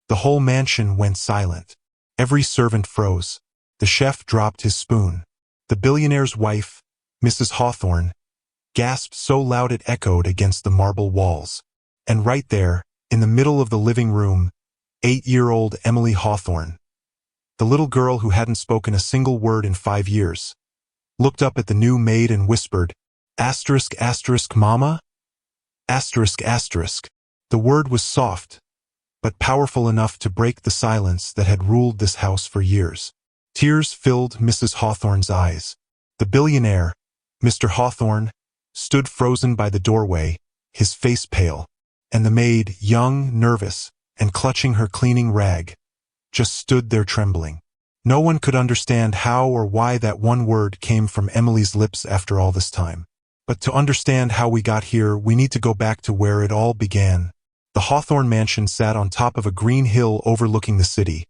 The whole mansion went silent. Every servant froze. The chef dropped his spoon. The billionaire's wife, Mrs. Hawthorne, gasped so loud it echoed against the marble walls. And right there, in the middle of the living room, 8-year-old Emily Hawthorne, the little girl who hadn't spoken a single word in 5 years, looked up at the new maid and whispered, "Asterisk, asterisk, mama? Asterisk, asterisk." The word was soft, but powerful enough to break the silence that had ruled this house for years. Tears filled Mrs. Hawthorne's eyes. The billionaire, Mr. Hawthorne, stood frozen by the doorway, his face pale, and the maid, young, nervous, and clutching her cleaning rag, just stood there trembling. No one could understand how or why that one word came from Emily's lips after all this time. But to understand how we got here, we need to go back to where it all began. The Hawthorne mansion sat on top of a green hill overlooking the city.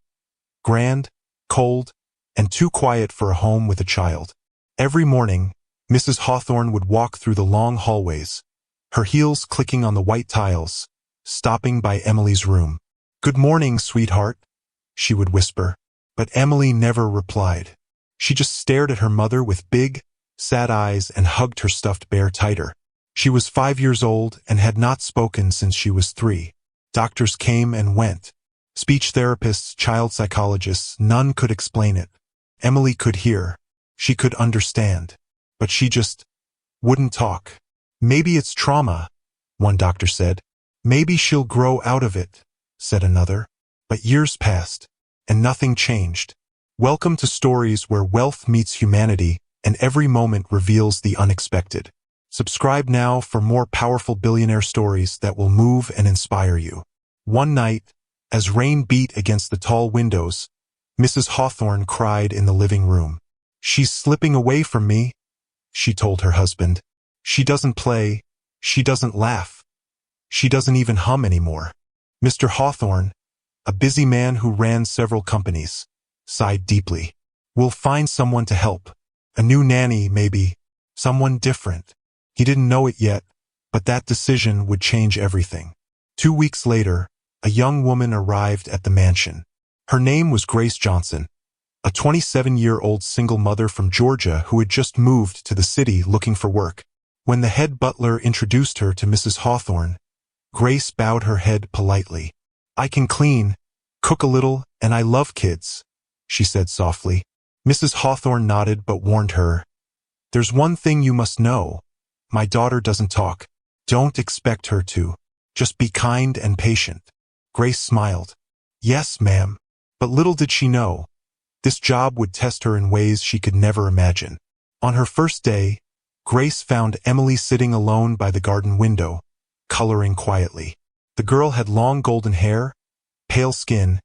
Grand, cold, and too quiet for a home with a child. Every morning, Mrs. Hawthorne would walk through the long hallways, her heels clicking on the white tiles, stopping by Emily's room. "Good morning, sweetheart," she would whisper. But Emily never replied. She just stared at her mother with big, sad eyes and hugged her stuffed bear tighter. She was 5 years old and had not spoken since she was 3. Doctors came and went. Speech therapists, child psychologists, none could explain it. Emily could hear. She could understand. But she just wouldn't talk. "Maybe it's trauma," one doctor said. "Maybe she'll grow out of it," said another. But years passed, and nothing changed. Welcome to stories where wealth meets humanity, and every moment reveals the unexpected. Subscribe now for more powerful billionaire stories that will move and inspire you. One night, as rain beat against the tall windows, Mrs. Hawthorne cried in the living room. "She's slipping away from me," she told her husband. "She doesn't play, she doesn't laugh, she doesn't even hum anymore." Mr. Hawthorne, a busy man who ran several companies, sighed deeply. "We'll find someone to help. A new nanny, maybe. Someone different." He didn't know it yet, but that decision would change everything. 2 weeks later, a young woman arrived at the mansion. Her name was Grace Johnson, a 27-year-old single mother from Georgia who had just moved to the city looking for work. When the head butler introduced her to Mrs. Hawthorne, Grace bowed her head politely. "I can clean, cook a little, and I love kids," she said softly. Mrs. Hawthorne nodded but warned her, "There's one thing you must know. My daughter doesn't talk. Don't expect her to. Just be kind and patient." Grace smiled. "Yes, ma'am." But little did she know, this job would test her in ways she could never imagine. On her first day, Grace found Emily sitting alone by the garden window, coloring quietly. The girl had long golden hair, pale skin,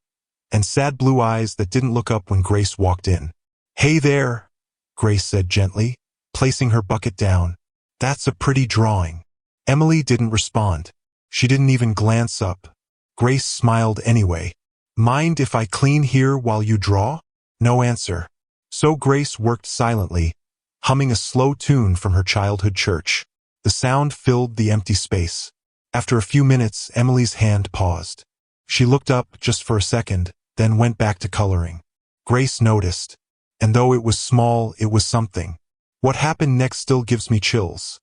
and sad blue eyes that didn't look up when Grace walked in. "Hey there," Grace said gently, placing her bucket down. "That's a pretty drawing." Emily didn't respond. She didn't even glance up. Grace smiled anyway. "Mind if I clean here while you draw?" No answer. So Grace worked silently, humming a slow tune from her childhood church. The sound filled the empty space. After a few minutes, Emily's hand paused. She looked up just for a second, then went back to coloring. Grace noticed, and though it was small, it was something. What happened next still gives me chills.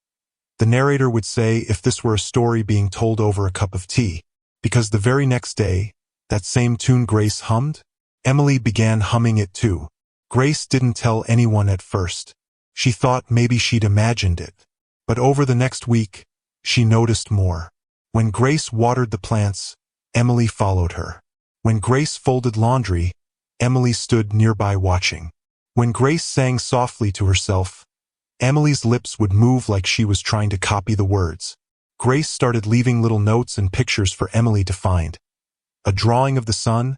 The narrator would say if this were a story being told over a cup of tea, because the very next day, that same tune Grace hummed, Emily began humming it too. Grace didn't tell anyone at first. She thought maybe she'd imagined it. But over the next week, she noticed more. When Grace watered the plants, Emily followed her. When Grace folded laundry, Emily stood nearby watching. When Grace sang softly to herself, Emily's lips would move like she was trying to copy the words. Grace started leaving little notes and pictures for Emily to find. A drawing of the sun,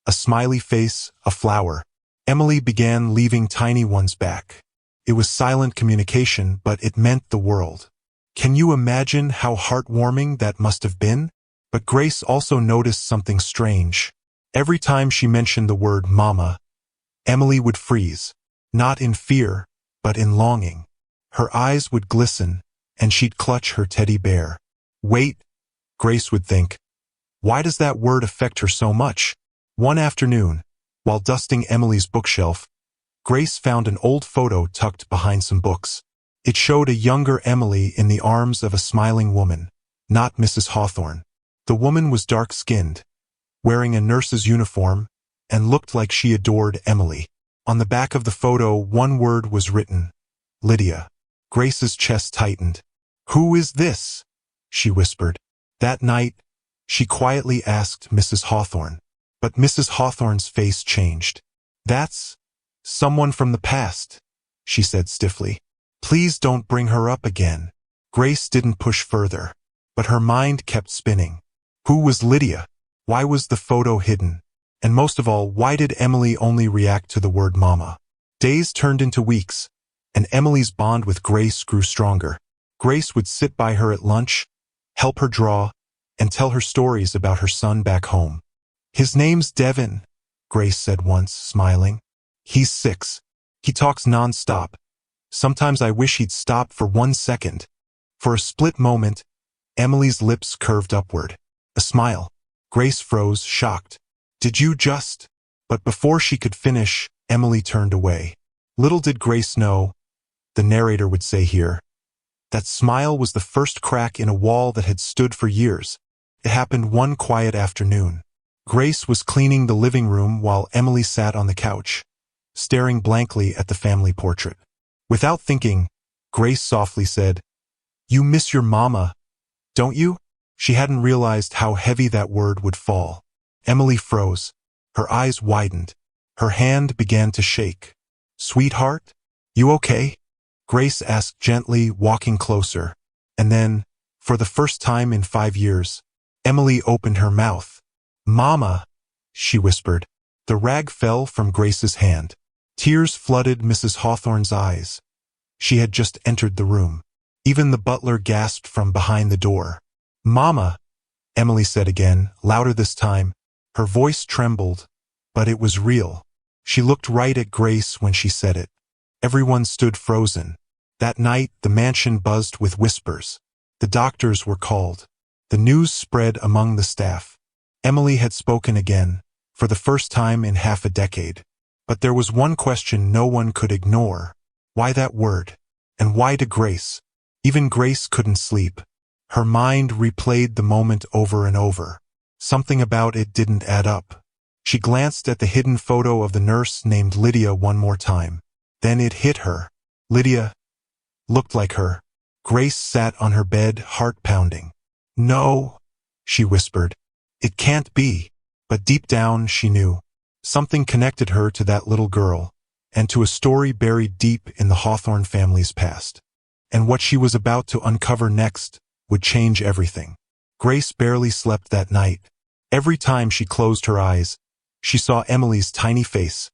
a smiley face, a flower. Emily began leaving tiny ones back. It was silent communication, but it meant the world. Can you imagine how heartwarming that must have been? But Grace also noticed something strange. Every time she mentioned the word mama, Emily would freeze, not in fear, but in longing. Her eyes would glisten, and she'd clutch her teddy bear. Wait, Grace would think. Why does that word affect her so much? One afternoon, while dusting Emily's bookshelf, Grace found an old photo tucked behind some books. It showed a younger Emily in the arms of a smiling woman, not Mrs. Hawthorne. The woman was dark-skinned, wearing a nurse's uniform, and looked like she adored Emily. On the back of the photo, one word was written: Lydia. Grace's chest tightened. "Who is this?" she whispered. That night, she quietly asked Mrs. Hawthorne, but Mrs. Hawthorne's face changed. "That's someone from the past," she said stiffly. "Please don't bring her up again." Grace didn't push further, but her mind kept spinning. Who was Lydia? Why was the photo hidden? And most of all, why did Emily only react to the word mama? Days turned into weeks, and Emily's bond with Grace grew stronger. Grace would sit by her at lunch, help her draw, and tell her stories about her son back home. "His name's Devin," Grace said once, smiling. "He's 6. He talks non-stop. Sometimes I wish he'd stop for 1 second." For a split moment, Emily's lips curved upward. A smile. Grace froze, shocked. "Did you just—" But before she could finish, Emily turned away. Little did Grace know, the narrator would say here, that smile was the first crack in a wall that had stood for years. It happened one quiet afternoon. Grace was cleaning the living room while Emily sat on the couch, staring blankly at the family portrait. Without thinking, Grace softly said, "You miss your mama, don't you?" She hadn't realized how heavy that word would fall. Emily froze. Her eyes widened. Her hand began to shake. "Sweetheart, you okay?" Grace asked gently, walking closer. And then, for the first time in 5 years, Emily opened her mouth. "Mama," she whispered. The rag fell from Grace's hand. Tears flooded Mrs. Hawthorne's eyes. She had just entered the room. Even the butler gasped from behind the door. "Mama," Emily said again, louder this time. Her voice trembled, but it was real. She looked right at Grace when she said it. Everyone stood frozen. That night, the mansion buzzed with whispers. The doctors were called. The news spread among the staff. Emily had spoken again, for the first time in half a decade. But there was one question no one could ignore. Why that word? And why to Grace? Even Grace couldn't sleep. Her mind replayed the moment over and over. Something about it didn't add up. She glanced at the hidden photo of the nurse named Lydia one more time. Then it hit her. Lydia looked like her. Grace sat on her bed, heart pounding. "No," she whispered. "It can't be." But deep down she knew. Something connected her to that little girl, and to a story buried deep in the Hawthorne family's past. And what she was about to uncover next would change everything. Grace barely slept that night. Every time she closed her eyes, she saw Emily's tiny face,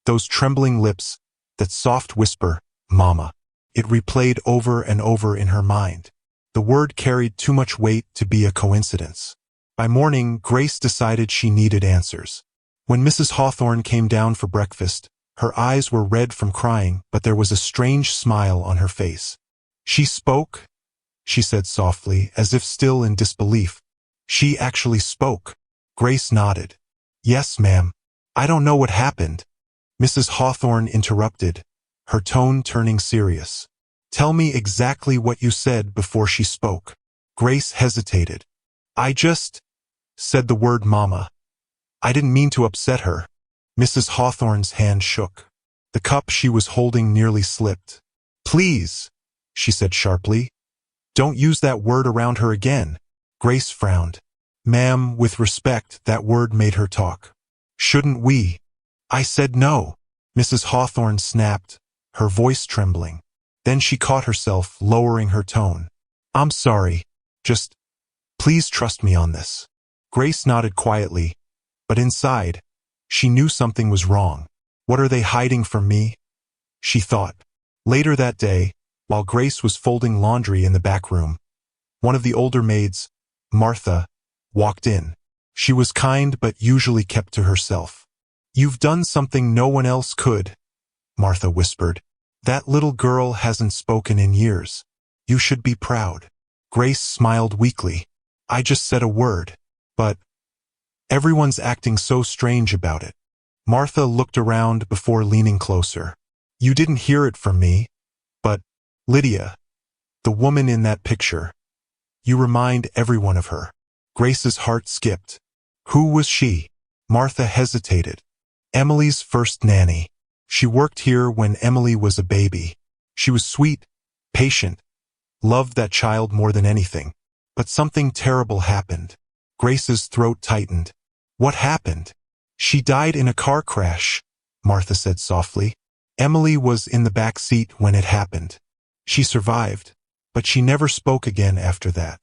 those trembling lips, that soft whisper, "Mama." It replayed over and over in her mind. The word carried too much weight to be a coincidence. By morning, Grace decided she needed answers. When Mrs. Hawthorne came down for breakfast, her eyes were red from crying, but there was a strange smile on her face. "She spoke," she said softly, as if still in disbelief. "She actually spoke." Grace nodded. "Yes, ma'am. I don't know what happened." Mrs. Hawthorne interrupted, her tone turning serious. "Tell me exactly what you said before she spoke." Grace hesitated. "I just said the word mama. I didn't mean to upset her." Mrs. Hawthorne's hand shook. The cup she was holding nearly slipped. "Please," she said sharply, "don't use that word around her again." Grace frowned. "Ma'am, with respect, that word made her talk. Shouldn't we?" "I said no," Mrs. Hawthorne snapped, her voice trembling. Then she caught herself, lowering her tone. "I'm sorry. Just, please trust me on this." Grace nodded quietly, but inside, she knew something was wrong. What are they hiding from me? She thought. Later that day, while Grace was folding laundry in the back room, one of the older maids, Martha, walked in. She was kind but usually kept to herself. "You've done something no one else could," Martha whispered. "That little girl hasn't spoken in years. You should be proud." Grace smiled weakly. "I just said a word." but everyone's acting so strange about it. Martha looked around before leaning closer. You didn't hear it from me, but Lydia, the woman in that picture, you remind everyone of her. Grace's heart skipped. Who was she? Martha hesitated. Emily's first nanny. She worked here when Emily was a baby. She was sweet, patient, loved that child more than anything. But something terrible happened. Grace's throat tightened. What happened? She died in a car crash, Martha said softly. Emily was in the back seat when it happened. She survived, but she never spoke again after that.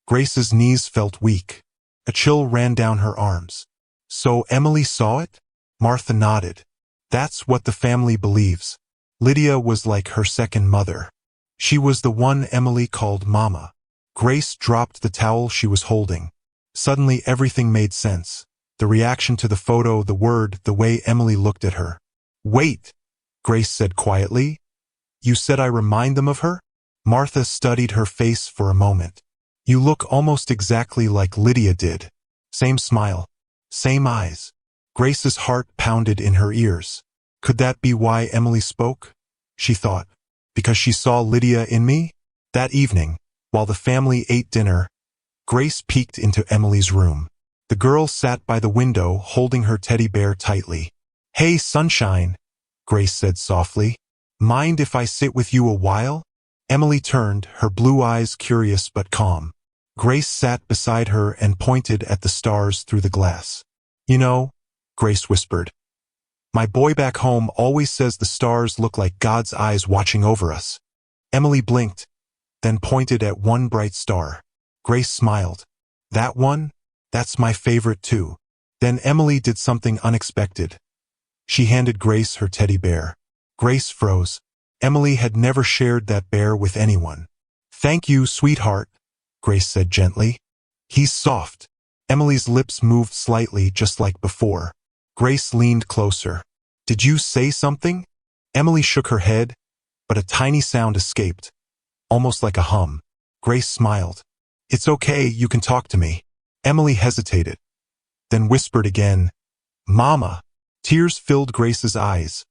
Grace's knees felt weak. A chill ran down her arms. So Emily saw it? Martha nodded. That's what the family believes. Lydia was like her second mother. She was the one Emily called Mama. Grace dropped the towel she was holding. Suddenly everything made sense. The reaction to the photo, the word, the way Emily looked at her. Wait, Grace said quietly. You said I remind them of her? Martha studied her face for a moment. You look almost exactly like Lydia did. Same smile. Same eyes. Grace's heart pounded in her ears. Could that be why Emily spoke? She thought. Because she saw Lydia in me? That evening, while the family ate dinner, Grace peeked into Emily's room. The girl sat by the window holding her teddy bear tightly. Hey, sunshine, Grace said softly. Mind if I sit with you a while? Emily turned, her blue eyes curious but calm. Grace sat beside her and pointed at the stars through the glass. You know, Grace whispered, my boy back home always says the stars look like God's eyes watching over us. Emily blinked, then pointed at one bright star. Grace smiled. That one? That's my favorite too. Then Emily did something unexpected. She handed Grace her teddy bear. Grace froze. Emily had never shared that bear with anyone. Thank you, sweetheart, Grace said gently. He's soft. Emily's lips moved slightly just like before. Grace leaned closer. Did you say something? Emily shook her head, but a tiny sound escaped, almost like a hum. Grace smiled. It's okay, you can talk to me. Emily hesitated, then whispered again, Mama. Tears filled Grace's eyes,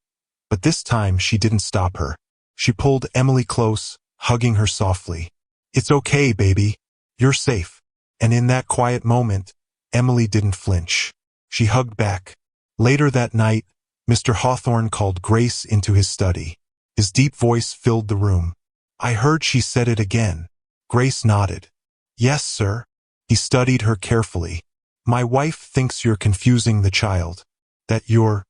but this time she didn't stop her. She pulled Emily close, hugging her softly. It's okay, baby. You're safe. And in that quiet moment, Emily didn't flinch. She hugged back. Later that night, Mr. Hawthorne called Grace into his study. His deep voice filled the room. I heard she said it again. Grace nodded. Yes, sir. He studied her carefully. My wife thinks you're confusing the child. That you're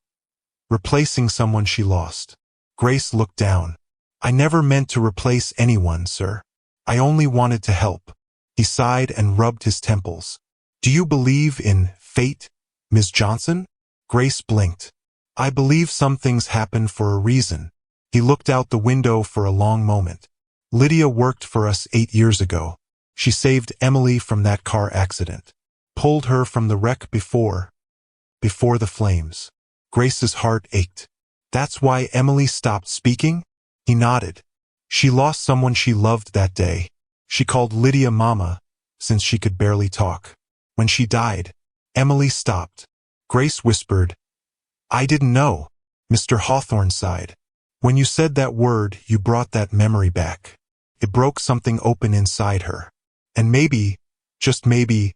replacing someone she lost. Grace looked down. I never meant to replace anyone, sir. I only wanted to help. He sighed and rubbed his temples. Do you believe in fate, Ms. Johnson? Grace blinked. I believe some things happen for a reason. He looked out the window for a long moment. Lydia worked for us 8 years ago. She saved Emily from that car accident. Pulled her from the wreck before the flames. Grace's heart ached. That's why Emily stopped speaking? He nodded. She lost someone she loved that day. She called Lydia Mama, since she could barely talk. When she died, Emily stopped. Grace whispered, I didn't know. Mr. Hawthorne sighed. When you said that word, you brought that memory back. It broke something open inside her. And maybe, just maybe,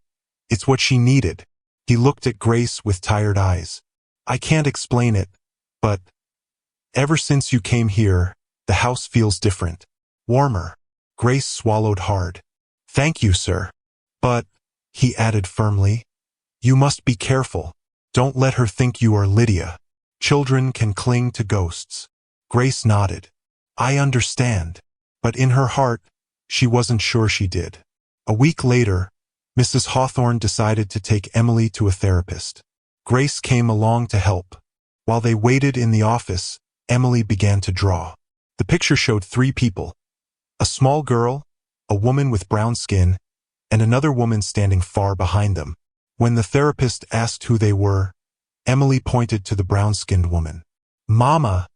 it's what she needed. He looked at Grace with tired eyes. I can't explain it, but ever since you came here, the house feels different. Warmer. Grace swallowed hard. Thank you, sir. But, he added firmly, you must be careful. Don't let her think you are Lydia. Children can cling to ghosts. Grace nodded. I understand. But in her heart, she wasn't sure she did. A week later, Mrs. Hawthorne decided to take Emily to a therapist. Grace came along to help. While they waited in the office, Emily began to draw. The picture showed 3 people. A small girl, a woman with brown skin, and another woman standing far behind them. When the therapist asked who they were, Emily pointed to the brown-skinned woman. Mama,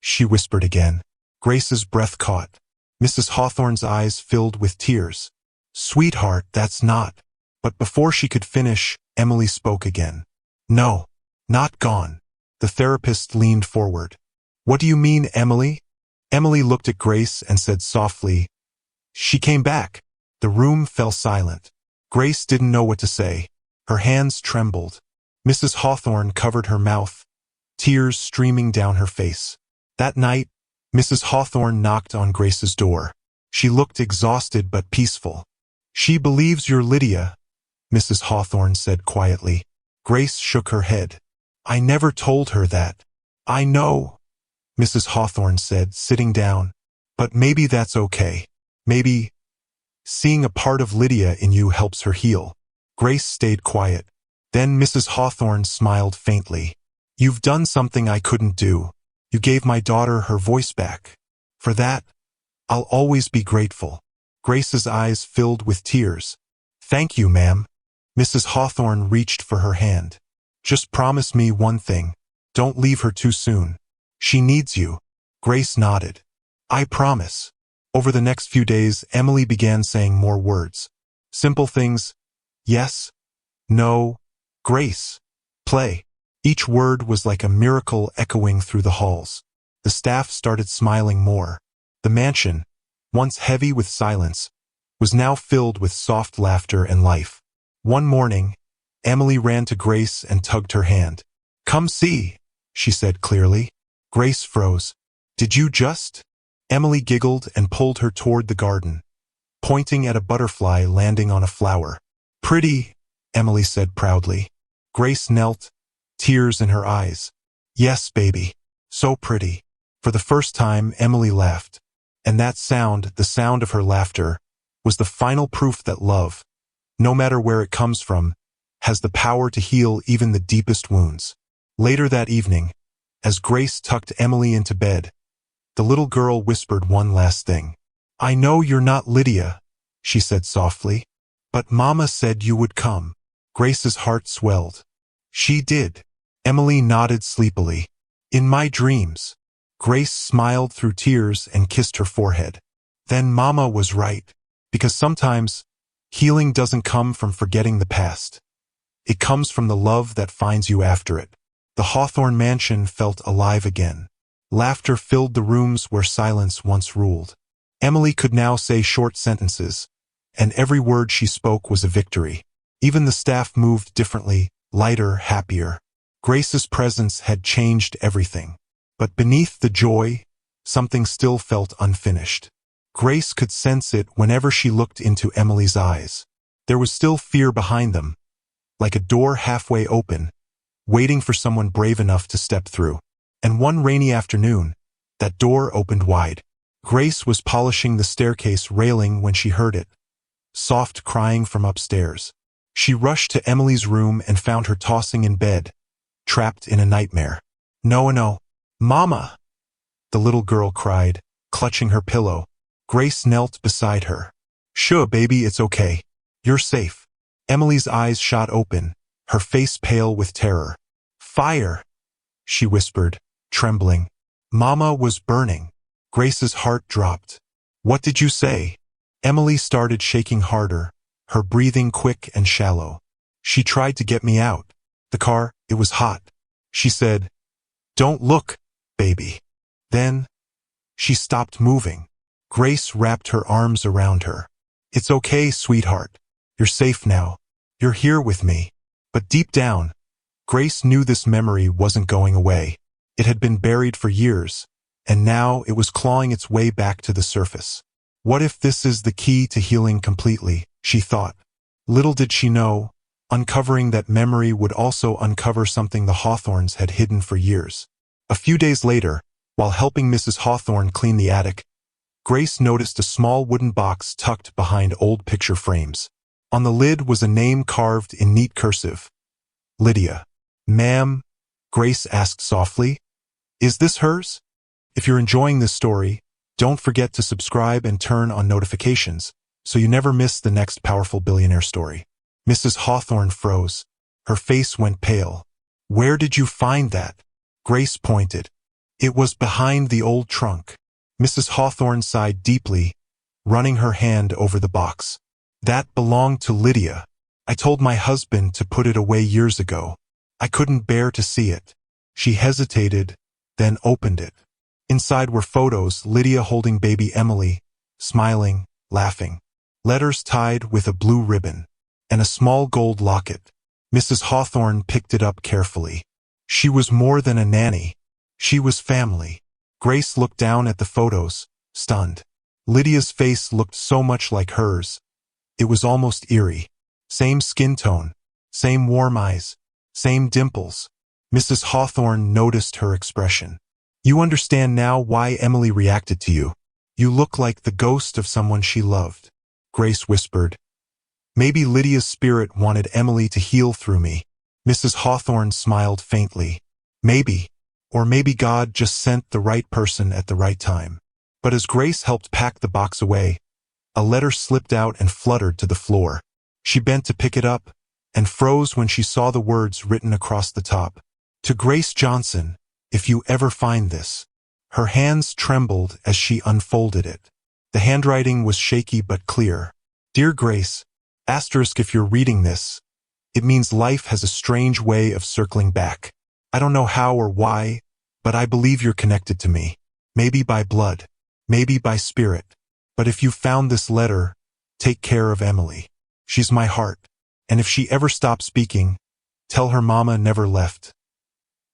she whispered again. Grace's breath caught. Mrs. Hawthorne's eyes filled with tears. Sweetheart, that's not. But before she could finish, Emily spoke again. No, not gone. The therapist leaned forward. What do you mean, Emily? Emily looked at Grace and said softly, She came back. The room fell silent. Grace didn't know what to say. Her hands trembled. Mrs. Hawthorne covered her mouth, tears streaming down her face. That night, Mrs. Hawthorne knocked on Grace's door. She looked exhausted but peaceful. She believes you're Lydia, Mrs. Hawthorne said quietly. Grace shook her head. I never told her that. I know, Mrs. Hawthorne said, sitting down. But maybe that's okay. Maybe seeing a part of Lydia in you helps her heal. Grace stayed quiet. Then Mrs. Hawthorne smiled faintly. You've done something I couldn't do. You gave my daughter her voice back. For that, I'll always be grateful. Grace's eyes filled with tears. Thank you, ma'am. Mrs. Hawthorne reached for her hand. Just promise me one thing. Don't leave her too soon. She needs you. Grace nodded. I promise. Over the next few days, Emily began saying more words. Simple things. Yes. No. Grace. Play. Each word was like a miracle echoing through the halls. The staff started smiling more. The mansion, once heavy with silence, was now filled with soft laughter and life. One morning, Emily ran to Grace and tugged her hand. Come see, she said clearly. Grace froze. Did you just? Emily giggled and pulled her toward the garden, pointing at a butterfly landing on a flower. Pretty, Emily said proudly. Grace knelt, tears in her eyes. Yes, baby. So pretty. For the first time, Emily laughed. And that sound, the sound of her laughter, was the final proof that love, no matter where it comes from, has the power to heal even the deepest wounds. Later that evening, as Grace tucked Emily into bed, the little girl whispered one last thing. I know you're not Lydia, she said softly, but Mama said you would come. Grace's heart swelled. She did. Emily nodded sleepily. In my dreams. Grace smiled through tears and kissed her forehead. Then Mama was right, because sometimes healing doesn't come from forgetting the past. It comes from the love that finds you after it. The Hawthorne mansion felt alive again. Laughter filled the rooms where silence once ruled. Emily could now say short sentences, and every word she spoke was a victory. Even the staff moved differently, lighter, happier. Grace's presence had changed everything. But beneath the joy, something still felt unfinished. Grace could sense it whenever she looked into Emily's eyes. There was still fear behind them, like a door halfway open, waiting for someone brave enough to step through. And one rainy afternoon, that door opened wide. Grace was polishing the staircase railing when she heard it, soft crying from upstairs. She rushed to Emily's room and found her tossing in bed, trapped in a nightmare. No. Mama! The little girl cried, clutching her pillow. Grace knelt beside her. Sure, baby, it's okay. You're safe. Emily's eyes shot open, her face pale with terror. Fire! She whispered, trembling. Mama was burning. Grace's heart dropped. What did you say? Emily started shaking harder, her breathing quick and shallow. She tried to get me out. The car, it was hot. She said, Don't look, baby. Then, she stopped moving. Grace wrapped her arms around her. It's okay, sweetheart. You're safe now. You're here with me. But deep down, Grace knew this memory wasn't going away. It had been buried for years, and now it was clawing its way back to the surface. What if this is the key to healing completely, she thought. Little did she know, uncovering that memory would also uncover something the Hawthornes had hidden for years. A few days later, while helping Mrs. Hawthorne clean the attic, Grace noticed a small wooden box tucked behind old picture frames. On the lid was a name carved in neat cursive. Lydia. Ma'am, Grace asked softly, is this hers? If you're enjoying this story, don't forget to subscribe and turn on notifications so you never miss the next powerful billionaire story. Mrs. Hawthorne froze. Her face went pale. Where did you find that? Grace pointed. It was behind the old trunk. Mrs. Hawthorne sighed deeply, running her hand over the box. That belonged to Lydia. I told my husband to put it away years ago. I couldn't bear to see it. She hesitated, then opened it. Inside were photos, Lydia holding baby Emily, smiling, laughing. Letters tied with a blue ribbon, and a small gold locket. Mrs. Hawthorne picked it up carefully. She was more than a nanny. She was family. Grace looked down at the photos, stunned. Lydia's face looked so much like hers. It was almost eerie. Same skin tone, same warm eyes, same dimples. Mrs. Hawthorne noticed her expression. You understand now why Emily reacted to you. You look like the ghost of someone she loved. Grace whispered. Maybe Lydia's spirit wanted Emily to heal through me. Mrs. Hawthorne smiled faintly. Maybe. Or maybe God just sent the right person at the right time. But as Grace helped pack the box away, a letter slipped out and fluttered to the floor. She bent to pick it up, and froze when she saw the words written across the top. To Grace Johnson, if you ever find this. Her hands trembled as she unfolded it. The handwriting was shaky but clear. Dear Grace, asterisk if you're reading this, it means life has a strange way of circling back. I don't know how or why, but I believe you're connected to me. Maybe by blood, maybe by spirit. But if you found this letter, take care of Emily. She's my heart, and if she ever stops speaking, tell her mama never left.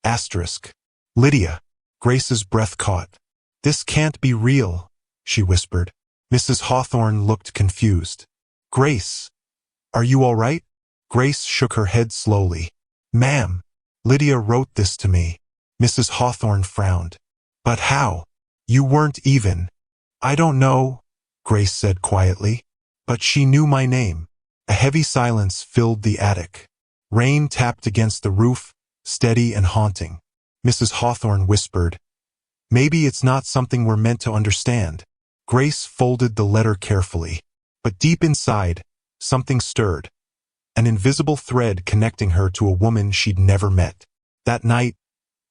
Asterisk. Lydia. Grace's breath caught. This can't be real, she whispered. Mrs. Hawthorne looked confused. Grace, are you all right? Grace shook her head slowly. Ma'am, Lydia wrote this to me. Mrs. Hawthorne frowned. But how? You weren't even. I don't know, Grace said quietly. But she knew my name. A heavy silence filled the attic. Rain tapped against the roof, steady and haunting. Mrs. Hawthorne whispered, maybe it's not something we're meant to understand. Grace folded the letter carefully. But deep inside, something stirred. An invisible thread connecting her to a woman she'd never met. That night,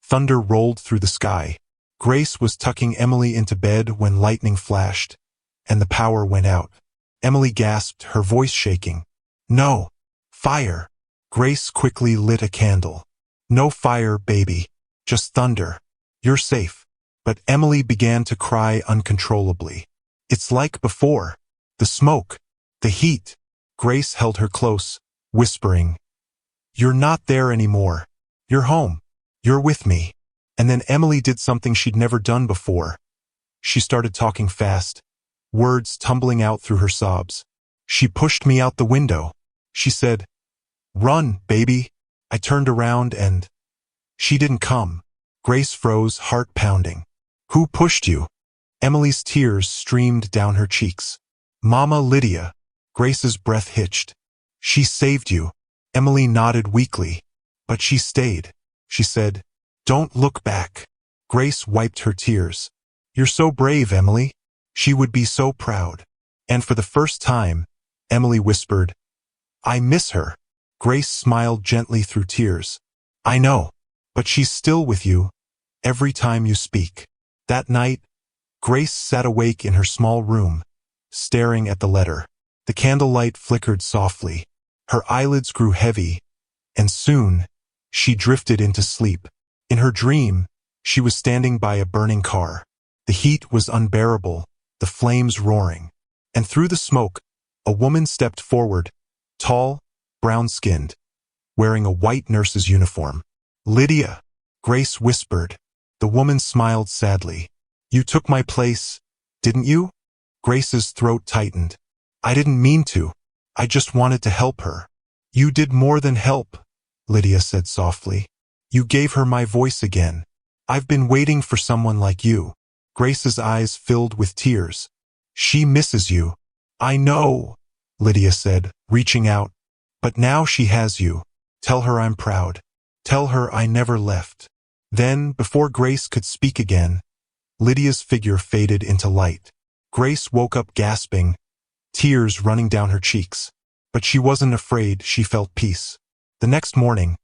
thunder rolled through the sky. Grace was tucking Emily into bed when lightning flashed, and the power went out. Emily gasped, her voice shaking. No! Fire! Grace quickly lit a candle. No fire, baby. Just thunder. You're safe. But Emily began to cry uncontrollably. It's like before. The smoke. The heat. Grace held her close, whispering, you're not there anymore. You're home. You're with me. And then Emily did something she'd never done before. She started talking fast, words tumbling out through her sobs. She pushed me out the window. She said, run, baby. I turned around and she didn't come. Grace froze, heart pounding. Who pushed you? Emily's tears streamed down her cheeks. Mama Lydia. Grace's breath hitched. She saved you. Emily nodded weakly. But she stayed. She said, don't look back. Grace wiped her tears. You're so brave, Emily. She would be so proud. And for the first time, Emily whispered, I miss her. Grace smiled gently through tears. I know, but she's still with you, every time you speak. That night, Grace sat awake in her small room, staring at the letter. The candlelight flickered softly. Her eyelids grew heavy, and soon, she drifted into sleep. In her dream, she was standing by a burning car. The heat was unbearable, the flames roaring. And through the smoke, a woman stepped forward, tall, brown-skinned, wearing a white nurse's uniform. Lydia, Grace whispered. The woman smiled sadly. You took my place, didn't you? Grace's throat tightened. I didn't mean to. I just wanted to help her. You did more than help, Lydia said softly. You gave her my voice again. I've been waiting for someone like you. Grace's eyes filled with tears. She misses you. I know, Lydia said, reaching out. But now she has you. Tell her I'm proud. Tell her I never left. Then, before Grace could speak again, Lydia's figure faded into light. Grace woke up gasping, tears running down her cheeks. But she wasn't afraid, she felt peace. The next morning,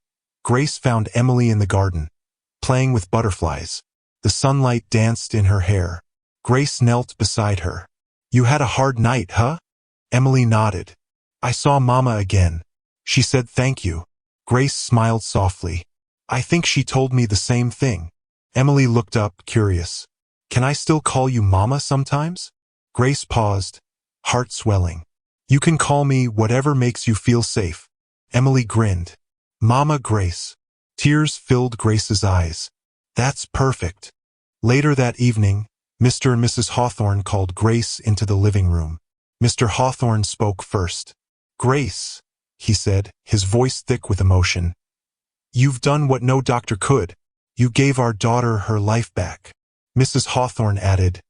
Grace found Emily in the garden, playing with butterflies. The sunlight danced in her hair. Grace knelt beside her. You had a hard night, huh? Emily nodded. I saw Mama again. She said thank you. Grace smiled softly. I think she told me the same thing. Emily looked up, curious. Can I still call you Mama sometimes? Grace paused, heart swelling. You can call me whatever makes you feel safe. Emily grinned. Mama Grace. Tears filled Grace's eyes. That's perfect. Later that evening, Mr. and Mrs. Hawthorne called Grace into the living room. Mr. Hawthorne spoke first. Grace, he said, his voice thick with emotion. You've done what no doctor could. You gave our daughter her life back. Mrs. Hawthorne added,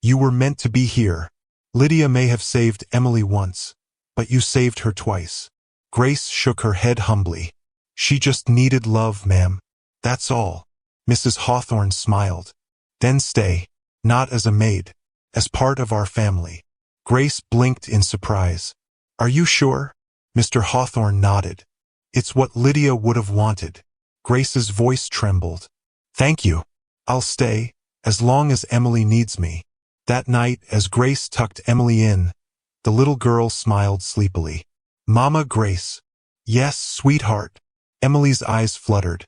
You were meant to be here. Lydia may have saved Emily once, but you saved her twice. Grace shook her head humbly. She just needed love, ma'am. That's all. Mrs. Hawthorne smiled. Then stay, not as a maid, as part of our family. Grace blinked in surprise. Are you sure? Mr. Hawthorne nodded. It's what Lydia would have wanted. Grace's voice trembled. Thank you. I'll stay, as long as Emily needs me. That night, as Grace tucked Emily in, the little girl smiled sleepily. Mama Grace. Yes, sweetheart. Emily's eyes fluttered.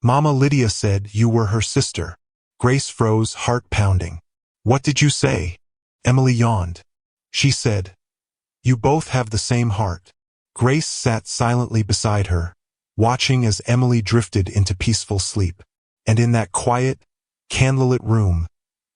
Mama Lydia said you were her sister. Grace froze, heart pounding. What did you say? Emily yawned. She said, You both have the same heart. Grace sat silently beside her, watching as Emily drifted into peaceful sleep. And in that quiet, candlelit room,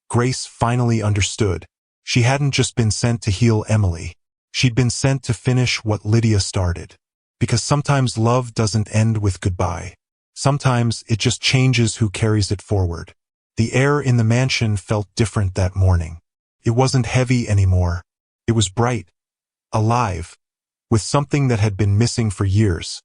Grace finally understood. She hadn't just been sent to heal Emily. She'd been sent to finish what Lydia started. Because sometimes love doesn't end with goodbye. Sometimes it just changes who carries it forward. The air in the mansion felt different that morning. It wasn't heavy anymore. It was bright, alive, with something that had been missing for years.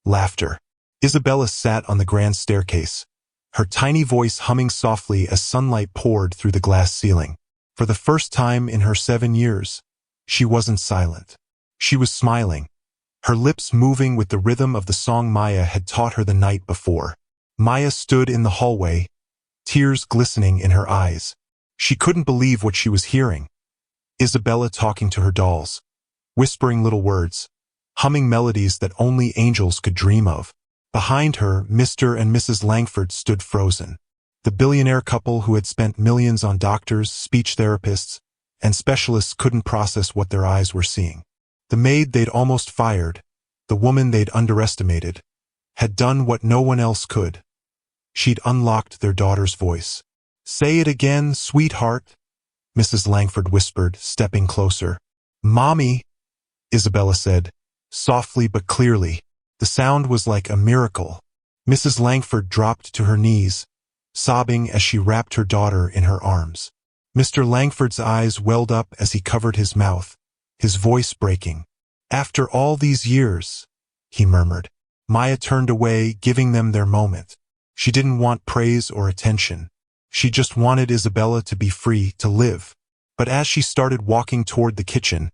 Laughter. Isabella sat on the grand staircase, her tiny voice humming softly as sunlight poured through the glass ceiling. For the first time in her 7 years, she wasn't silent. She was smiling, her lips moving with the rhythm of the song Maya had taught her the night before. Maya stood in the hallway, tears glistening in her eyes. She couldn't believe what she was hearing. Isabella talking to her dolls, whispering little words, humming melodies that only angels could dream of. Behind her, Mr. and Mrs. Langford stood frozen. The billionaire couple who had spent millions on doctors, speech therapists, and specialists couldn't process what their eyes were seeing. The maid they'd almost fired, the woman they'd underestimated, had done what no one else could. She'd unlocked their daughter's voice. Say it again, sweetheart, Mrs. Langford whispered, stepping closer. Mommy, Isabella said, softly but clearly. The sound was like a miracle. Mrs. Langford dropped to her knees, sobbing as she wrapped her daughter in her arms. Mr. Langford's eyes welled up as he covered his mouth, his voice breaking. After all these years, he murmured. Maya turned away, giving them their moment. She didn't want praise or attention. She just wanted Isabella to be free to live. But as she started walking toward the kitchen,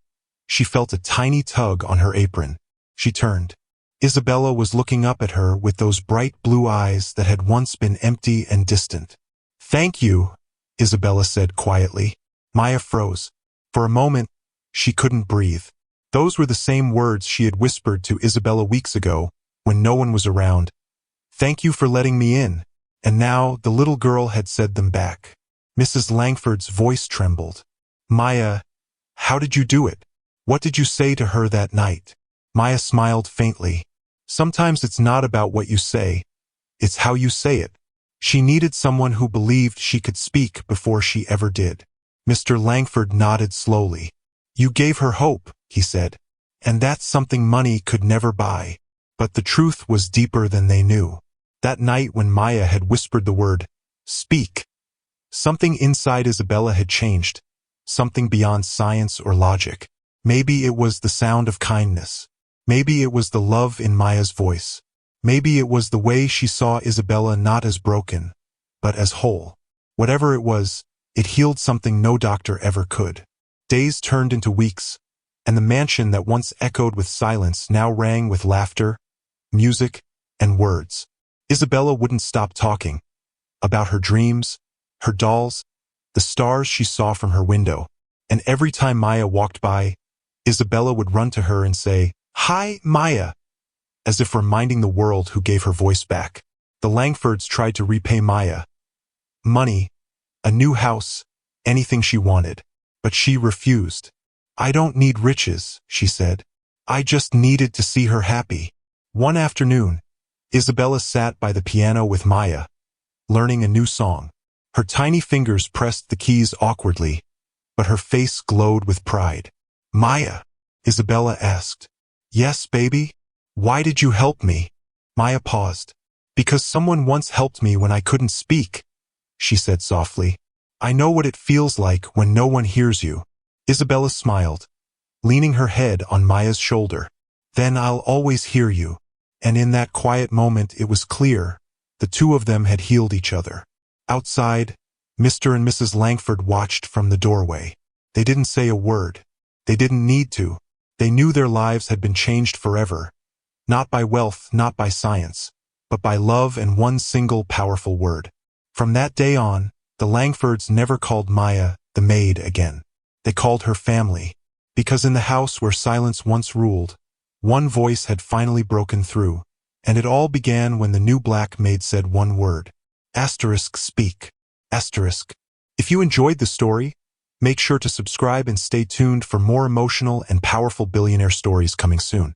she felt a tiny tug on her apron. She turned. Isabella was looking up at her with those bright blue eyes that had once been empty and distant. Thank you, Isabella said quietly. Maya froze. For a moment, she couldn't breathe. Those were the same words she had whispered to Isabella weeks ago, when no one was around. Thank you for letting me in. And now the little girl had said them back. Mrs. Langford's voice trembled. Maya, how did you do it? What did you say to her that night? Maya smiled faintly. Sometimes it's not about what you say, it's how you say it. She needed someone who believed she could speak before she ever did. Mr. Langford nodded slowly. You gave her hope, he said. And that's something money could never buy. But the truth was deeper than they knew. That night when Maya had whispered the word, speak, something inside Isabella had changed, something beyond science or logic. Maybe it was the sound of kindness. Maybe it was the love in Maya's voice. Maybe it was the way she saw Isabella not as broken, but as whole. Whatever it was, it healed something no doctor ever could. Days turned into weeks, and the mansion that once echoed with silence now rang with laughter, music, and words. Isabella wouldn't stop talking about her dreams, her dolls, the stars she saw from her window. And every time Maya walked by, Isabella would run to her and say, Hi, Maya. as if reminding the world who gave her voice back. The Langfords tried to repay Maya. Money, a new house, anything she wanted. But she refused. "I don't need riches," she said. "I just needed to see her happy." One afternoon, Isabella sat by the piano with Maya, learning a new song. Her tiny fingers pressed the keys awkwardly, but her face glowed with pride. "Maya?" Isabella asked. "Yes, baby? Why did you help me?" Maya paused. "Because someone once helped me when I couldn't speak," she said softly. "I know what it feels like when no one hears you." Isabella smiled, leaning her head on Maya's shoulder. "Then I'll always hear you." And in that quiet moment it was clear, the two of them had healed each other. Outside, Mr. and Mrs. Langford watched from the doorway. They didn't say a word. They didn't need to. They knew their lives had been changed forever, not by wealth, not by science, but by love and one single powerful word. From that day on, the Langfords never called Maya the maid again. They called her family, because in the house where silence once ruled, one voice had finally broken through, and it all began when the new black maid said one word. Speak. If you enjoyed the story, make sure to subscribe and stay tuned for more emotional and powerful billionaire stories coming soon.